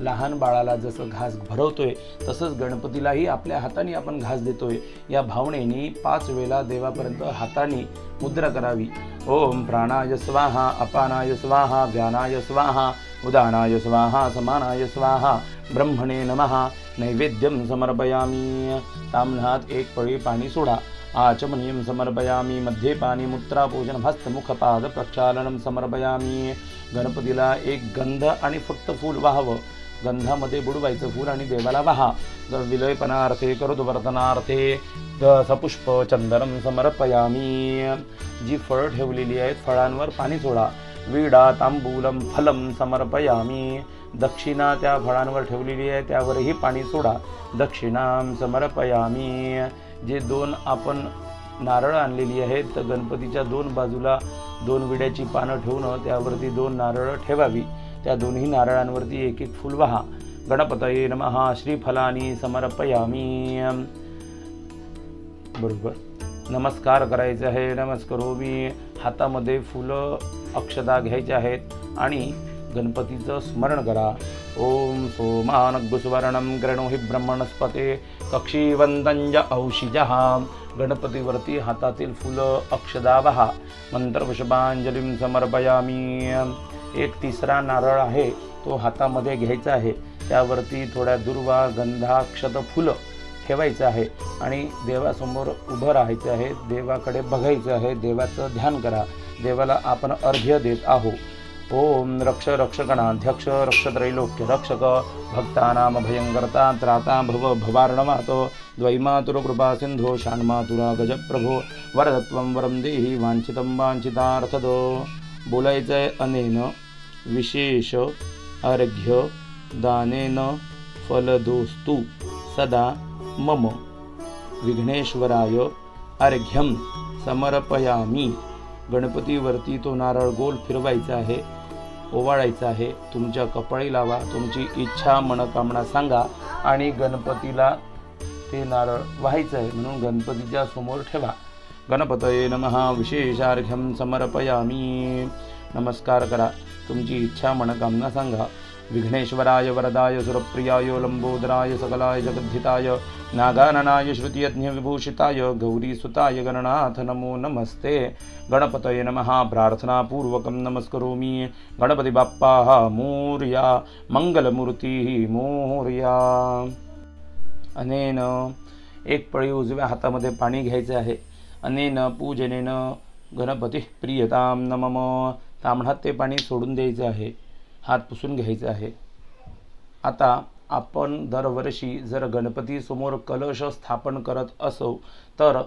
लहान बाळाला जसं घास भरवतोय तसंच गणपतीलाही आपल्या हाताने आपण घास देतोय या भावनेने 5 वेळा देवापर्यंत हाताने मुद्रा करावी। ओम प्राणाय स्वाहा अपानाय स्वाहा व्यानाय स्वाहा उदानाय स्वाहा समानाय स्वाहा ब्रह्मणे नमः। नैवेद्यम समर्पयामि। ताम्नात एक पळी पाणी सोडा। आचमनीयं समर्पयामि। मध्ये पाणी मूत्रापूजन हस्तमुखपाद प्रक्षालनं समर्पयामि। गणपतीला एक गंध आणि फक्त फूल वाहावं। गंधामध्ये बुडवायचं फूल आणि देवाला वाहा। विलेपनार्थे करुद्वर्तनार्थे सपुष्प चंदनं समर्पयामि। जी फळं ठेवलेली आहेत फळांवर पाणी सोडा। वीडा तांबूलम फलम समर्पयामि। दक्षिणा त्या फळांवर ठेवलेली आहे त्यावरही पाणी सोडा। दक्षिणां समर्पयामि। जे 2 आपण नारळ आणलेली आहेत तर गणपतीच्या 2 बाजूला 2 विड्याची पानं ठेवून त्यावरती 2 नारळ ठेवावी। त्या दोन्ही नारळांवरती एक एक फूल वाहा। गणपतये नमः। श्रीफलानी समर्पयामि। बरोबर नमस्कार करायचे आहे। नमस्कारोमी। हातामध्ये फुलं अक्षता घ्यायच्या आहेत आणि गणपतीचं स्मरण करा। ओम सोमानग्गुस्वर्णं गृणो हि ब्रह्मणस्पते कक्षीवंतंज औषिजः। गणपतीवरती हातातील फुलं अक्षदा वाहा। मंत्रपुष्पांजलीं समर्पयामि। एक 3रा नारळ आहे तो हातामध्ये घ्यायचा आहे। त्यावरती थोड्या दुर्वा गंधाक्षत फुलं ठेवायचं आहे आणि देवासमोर उभं राहायचं आहे। देवाकडे बघायचं आहे। देवाचं ध्यान करा। देवाला आपण अर्घ्य देत आहोत। ओम रक्ष रक्षगणाध्यक्ष रक्ष त्रैलोक्य रक्षक भक्तानाम भयंकरता त्राता भव भवार्णवात द्वैमातुर कृपा सिंधो शान्मातुरा गजप्रभो वरदत्वं वरं देहि वांछितं वांछितार्थदो। बोलायचं आहे अनेन विशेष अर्घ्य दानेन फलदोस्तु सदा मम विघ्नेश्वराय अर्घ्यम समर्पयामि। गणपतीवरती तो नारळ गोल फिरवायचा आहे। ओवाळायचा आहे। तुमच्या कपाळी लावा। तुमची इच्छा मनोकामना सांगा आणि गणपतीला ते नारळ वाहायचं आहे म्हणून गणपतीच्या समोर ठेवा। गणपतये नमः। विशेषार्घ्यं समर्पयामि। नमस्कार करा। तुमची इच्छा मनोकामना सांगा। विघ्नेश्वराय वरदाय सुरप्रियाय लंबोदराय सकलाय जगद्धिताय नागाननाय श्रुतियज्ञ विभूषिताय गौरीसुताय गणनाथ नमो नमस्ते। गणपतये नमः। प्रार्थनापूर्वकं नमस्करोमि। गणपती बाप्पा मोरया। मंगलमूर्ती मोरया। अनेन एक पळी उजव्या हातामध्ये पाणी घ्यायचे आहे। अनेन पूजनेन गणपती प्रियतां नमम। ताम्हणात ते पाणी सोडून द्यायचे आहे। हात पुसून घ्यायचे आहे। आता आपण दरवर्षी जर गणपतीसमोर कलश स्थापन करत असो तर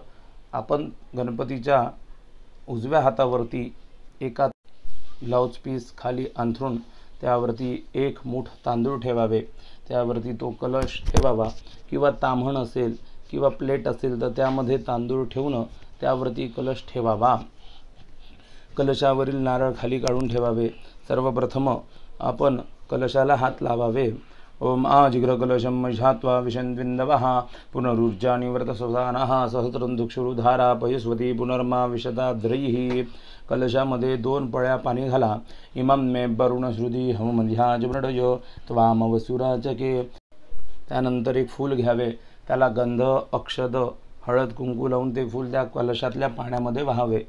आपण गणपतीच्या उजव्या हातावरती एका ब्लाउज पीस खाली अंथरून त्यावरती एक मूठ तांदूळ ठेवावे, त्यावरती तो कलश ठेवावा किंवा ताम्हण असेल किंवा प्लेट असेल तर त्यामध्ये तांदूळ ठेवून त्यावरती कलश ठेवावा। कलशावरील नारळ खाली काढून ठेवावे। सर्वप्रथम आपण कलशाला हात लावावे। ओम आजिग्रकलशं महिषात्वा विशन्विन्दवः पुनरुज्जानि व्रतसुधानः सहस्रन्दुक्षुरुधारा पयुस्वती पुनर्मा विशदाद्रैः। कलशामध्ये 2 पळ्या पाणी घाला। इमं मे वरुणश्रुधी हवमध्याजमृडयो त्वामवसुराचके। त्यानंतर एक फूल घ्यावे, त्याला गंध अक्षद हळद कुंकू लावून ते फूल त्या कलशातल्या पाण्यामध्ये वाहावे।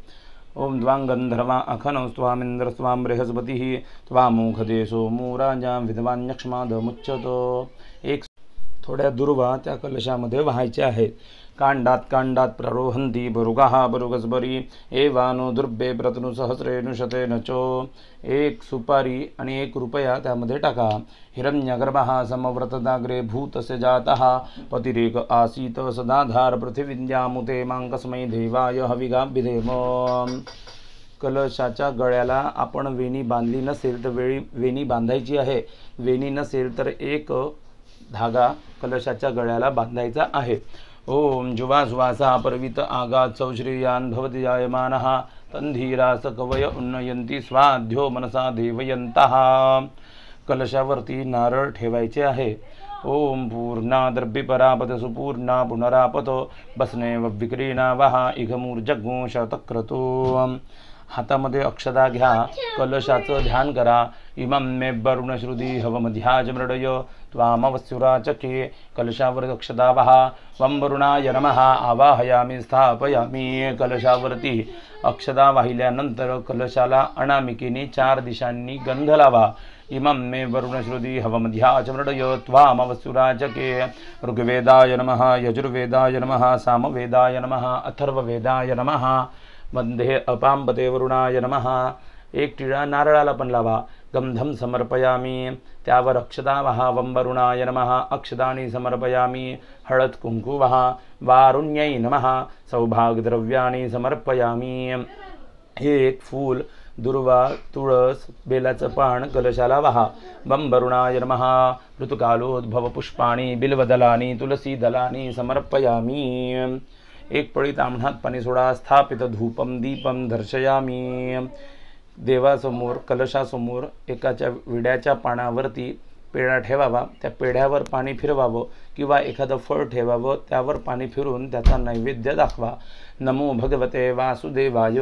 ओम द्वां गंधर्वा अखनस्त्वामिंद्र स्वां बृहस्पतिः त्वामुखदे सोमो राजा विद्वान्यक्ष्मादमुच्यतो। एक थोड्या दुर्वा त्या कलशामध्ये वाहायच्या आहेत। कांडात कांडात प्ररोहन्ति बरुगाः बरुगस्बरी एवानो दुर्भे प्रतनु सहस्रेनु शतेन चो। एक सुपारी आणि 1 रुपया त्यामध्ये टाका। हिरण्यगर्भः समव्रतदाग्रे भूतस्य जातः पतिरेक आसीत सदाधार पृथिवीन्द्यामुते मांकस्मै देवाय हविगाभिधेम। कलशाच्या गळ्याला आपण वेणी बांधली नसेल तर वेणी बांधायची आहे। वेणी नसेल तर एक धागा कलशाच्या गळ्याला बांधायचा आहे। ओम जुवासुवासा परवित आगात सौश्रेयान भवति जायमानः तन्धीरास कवय उन्नयन्ति स्वाध्यो मनसा देवयन्तः। कलशावरती नारळ ठेवायचे आहे। ओम पूर्णा द्रव्यपरापत सुपूर्णा पुनरापत बसनेव विक्रीणा वहा इघमूर्जग्मो शतक्रतो। हातामध्ये अक्षदा घ्या, कलशाचं ध्यान करा। इमं मे वरुणश्रुधी हवमध्याजमृडय त्वामवसुराचके। कलशावर अक्षदा वहा। वं वरुणाय नमः आवाहयामि स्थापयामि। कलशावरती अक्षदा वाहिल्यानंतर कलशाला अनामिकेने 4 दिशांनी गंध लावा। इमं मे वरुणश्रुधी हवमध्याजमृडय त्वामवसुराचके। ऋग्वेदाय नमः यजुर्वेदाय नमः सामवेदाय नमः अथर्ववेदाय नमः मध्ये अपांबते वरुणाय नमः। एक टिळा नारळाला पण लावा। गंधम समर्पयामी, त्यावर अक्षदा वहा। वं वरुणाय नमः अक्षदानी समर्पयामी। हळद कुंकू वहा। वारुण्यै नमः सौभाग्यद्रव्याणि समर्पयामी। एक फूल दुर्वा तुळस बेलाचं पान कलशाला वहा। वं वरुणाय नमः ऋतुकालोद्भव पुष्पाणि बिल्वदलानि तुलसीदलानि समर्पयामी। एक पळी ताम्हणात पाणी सोडा। स्थापित धूपम दीपम दर्शयामी। देवासमोर कलशासमोर एकाच्या विड्याच्या पानावरती पेढा ठेवावा। त्या पेढ्यावर पाणी फिरवावं किंवा एखादं फळ ठेवावं, त्यावर पाणी फिरून त्याचा नैवेद्य दाखवा। नमो भगवते वासुदेवाय।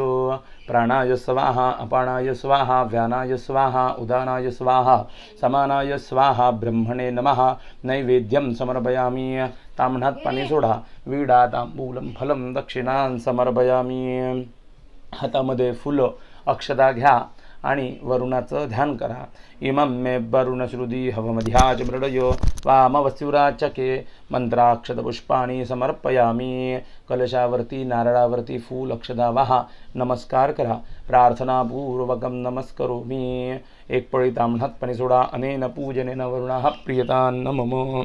प्राणाय स्वाहा अपानाय स्वाहा व्यानाय स्वाहा उदानाय स्वाहा समानाय स्वाहा ब्रह्मणे नमः। नैवेद्यम समर्पयामी। ताम्हणात पाणी सोडा। विडा तांबूलम फलम दक्षिणां समर्पयामी। हातामध्ये फुलं अक्षदा घ्या आणि वरुणाचं ध्यान करा। इमं मे वरुणश्रुधी हवमध्याजमृडयो त्वामवसुराचके। मंत्राक्षतपुष्पाणि समर्पयामी। कलशावरती नारळावरती फूल अक्षदा वहा। नमस्कार करा। प्रार्थनापूर्वकं नमस्करोमि। एक पळी ताम्हणात पाणी सोडा। अनेन पूजनेन वरुणः प्रियतान् मम।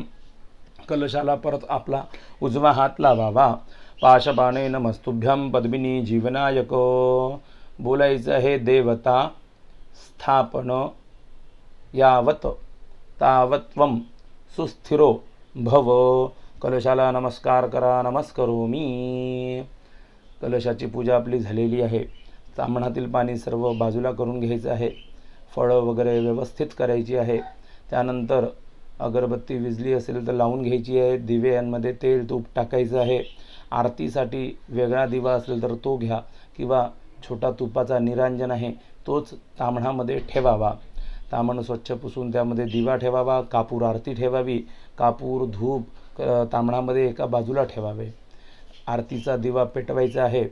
कलशाला परत आपला उजवा हात लावावा। पाशपाने नमस्तुभ्यं पद्मिनी जीवनायक। बोलायचं हे देवता स्थापन यावत तावत्वं सुस्थिरो भव। कलशाला नमस्कार करा। नमस्करोमि। कलशाची पूजा आपली झालेली आहे। ताम्हणातील पाणी सर्व बाजूला करून घ्यायचं आहे। फळं वगैरे व्यवस्थित करायची आहे। त्यानंतर अगरबत्ती विजली असेल तर लावून घ्यायची आहे। दिव्यांमध्ये तेल तूप टाकायचं आहे। आरतीसाठी वेगळा दिवा असेल तर तो घ्या किंवा छोटा तुपाचा निरांजन आहे तोच ताम्हणामध्ये ठेवावा। ताम्हण स्वच्छ पुसून त्यामध्ये दिवा ठेवावा। कापूर आरती ठेवावी। कापूर धूप ताम्हणामध्ये एका बाजूला ठेवावे। आरतीचा दिवा पेटवायचा आहे।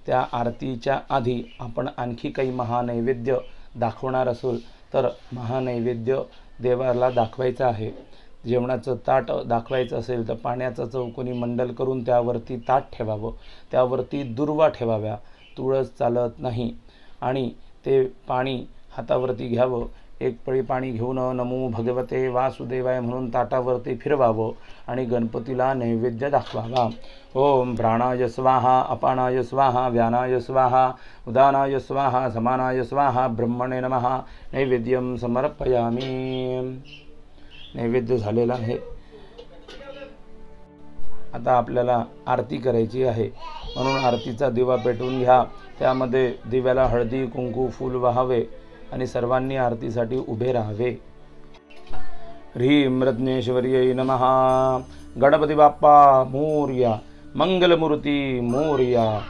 त्या आरतीच्या आधी आपण आणखी काही महानैवेद्य दाखवणार असेल तर महानैवेद्य देवाला दाखवायचा आहे। जेवणाचं ताट दाखवायचं असेल तर पाण्याचं चौकोनी मंडल करून त्यावरती ताट ठेवावं। त्यावरती दुर्वा ठेवाव्या। तुळस चालत नाही आणि ते पाणी हातावरती घ्यावं। एक पळी पाणी घेऊन नमो भगवते वासुदेवाय म्हणून ताटावरती फिरवावं आणि गणपतीला नैवेद्य दाखवावा. ओम प्राणाय स्वाहा, अपानाय स्वाहा, व्यानाय स्वाहा, उदानाय स्वाहा, समानाय स्वाहा, ब्रह्मणे नमः. नैवेद्यम समर्पयामी. नैवेद्य झालेला आहे. आता आपल्याला आरती करायची आहे, म्हणून आरतीचा दिवा पेटवून घ्या. त्यामध्ये दिव्याला हळदी कुंकू फूल वाहावे आणि सर्वांनी आरतीसाठी उभे राहावे. ह्रीं रत्नेश्वर्यै नमः. गणपती बाप्पा मोरया. मंगलमूर्ती मोरया.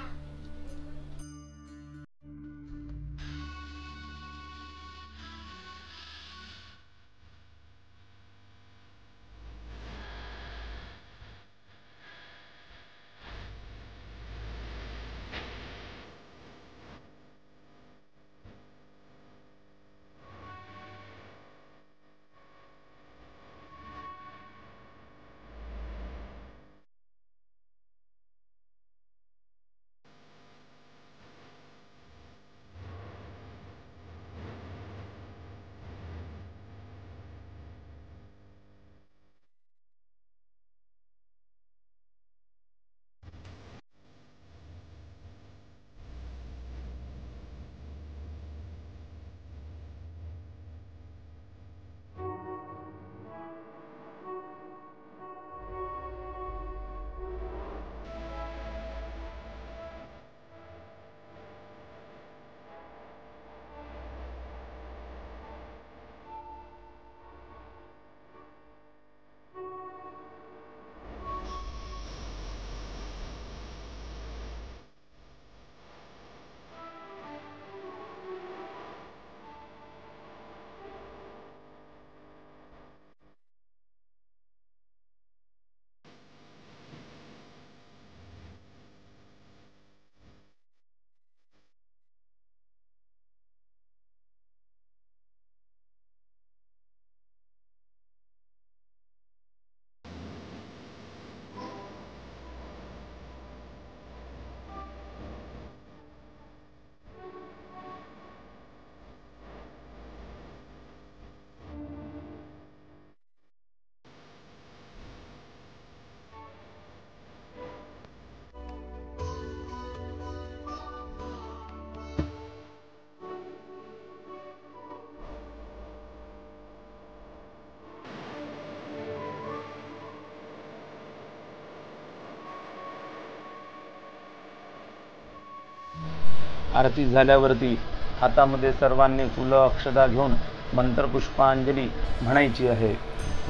आरती झाल्यावरती हातामध्ये सर्वांनी फुलं अक्षता घेऊन मंत्रपुष्पांजली म्हणायची आहे.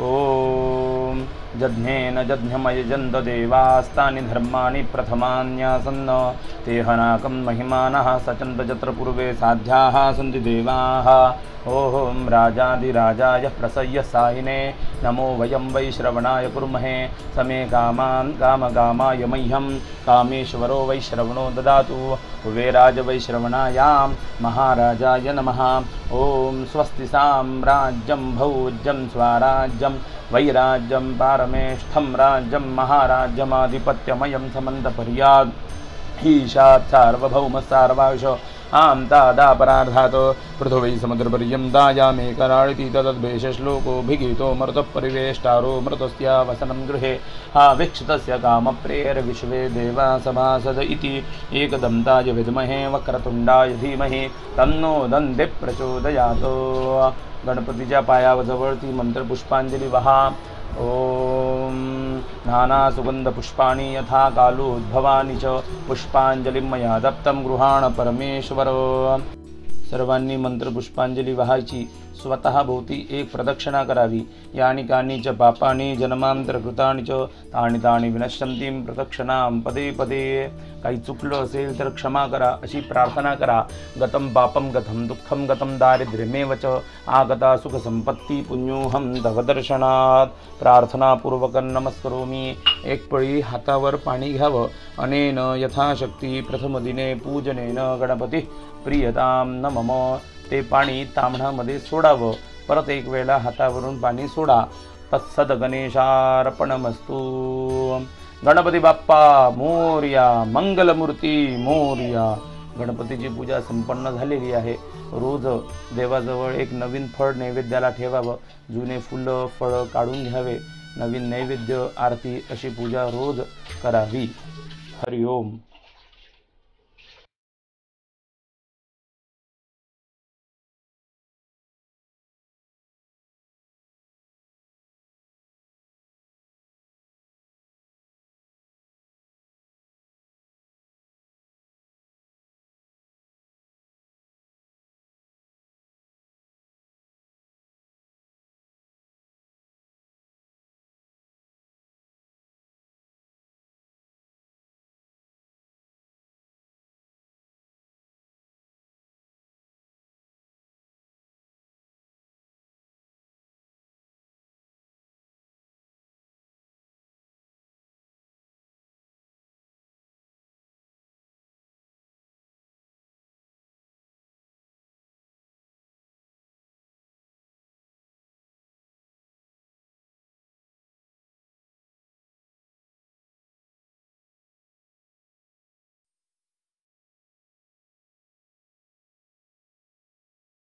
ओम जज्ञेन जज्ञमयजन्त देवास्तानि धर्माणि प्रथमान्यासन्न ते हनाकं महिमानः सचन्त जत्र पूर्वे साध्याः सन्ति देवाः. ओम राजाधिराजाय प्रसय्य साहिने नमो वयं वै श्रवणाय कुर्महे समे कामान् कामकामाय मह्यं कामेश्वरो वै श्रवणो ददातु. कुबेराज वै श्रवणायां महाराजाय नमः. ओम स्वस्ति साम्राज्यं भौज्यं स्वराज्यं वैराज्यं पारमेष्ठं राज्यं महाराज्यमाधिपत्यमयं समन्तपर्यात् ईशात् सार्वभौम सार्वांश आम तादापराधात् पृथ्वी समुद्रपर्यन्तायामेकराळिति तद्वेषश्लोकोऽभिगीतो मरुतः परिवेष्टारो मृतस्यावसनं गृहे आवीक्षितस्य कामप्रेयर विश्वे देवा सभासद इति एकदन्ताय विद्महे वक्रतुंडाय धीमहि तन्नो दन्ते प्रचोदयात्. गणपतीच्या पायाजवळती मंत्रपुष्पांजली वहा. ओम नाना सुगंध पुष्पाणि यथा कालोद्भवानि च पुष्पांजलिं मया दत्तं गृहाण परमेश्वर. सर्वांनी मंत्रपुष्पांजली वाहायची. स्वतः भोवती एक प्रदक्षिणा करावी. यानि कानि च पापानि जन्मांतरकृतानि च तानि तानि विनश्यन्तीं प्रदक्षिणां पदे पदे. काही चुकलं असेल तर क्षमा करा अशी प्रार्थना करा. गतं पापं गतं दुःखं गतं दारिद्र्यमेव च आगता सुखसंपत्ती पुण्योहं तव दर्शनात्. प्रार्थनापूर्वकं नमस्करोमि. एक पळी हातावर पाणी घ्यावं. अनेन यथाशक्ती प्रथमदिने पूजनेन गणपती प्रियतां न मम. ते पाणी ताम्हणामध्ये सोडावं. परत एक वेळा हातावरून पाणी सोडा. तत्सद गणेशार्पणमस्तु. गणपती बाप्पा मोरया. मंगलमूर्ती मोरया. गणपतीची पूजा संपन्न झालेली आहे. रोज देवाजवळ एक नवीन फळ नैवेद्याला ठेवावं, जुने फुलं फळं काढून घ्यावे, नवीन नैवेद्य आरती अशी पूजा रोज करावी. हरिओम.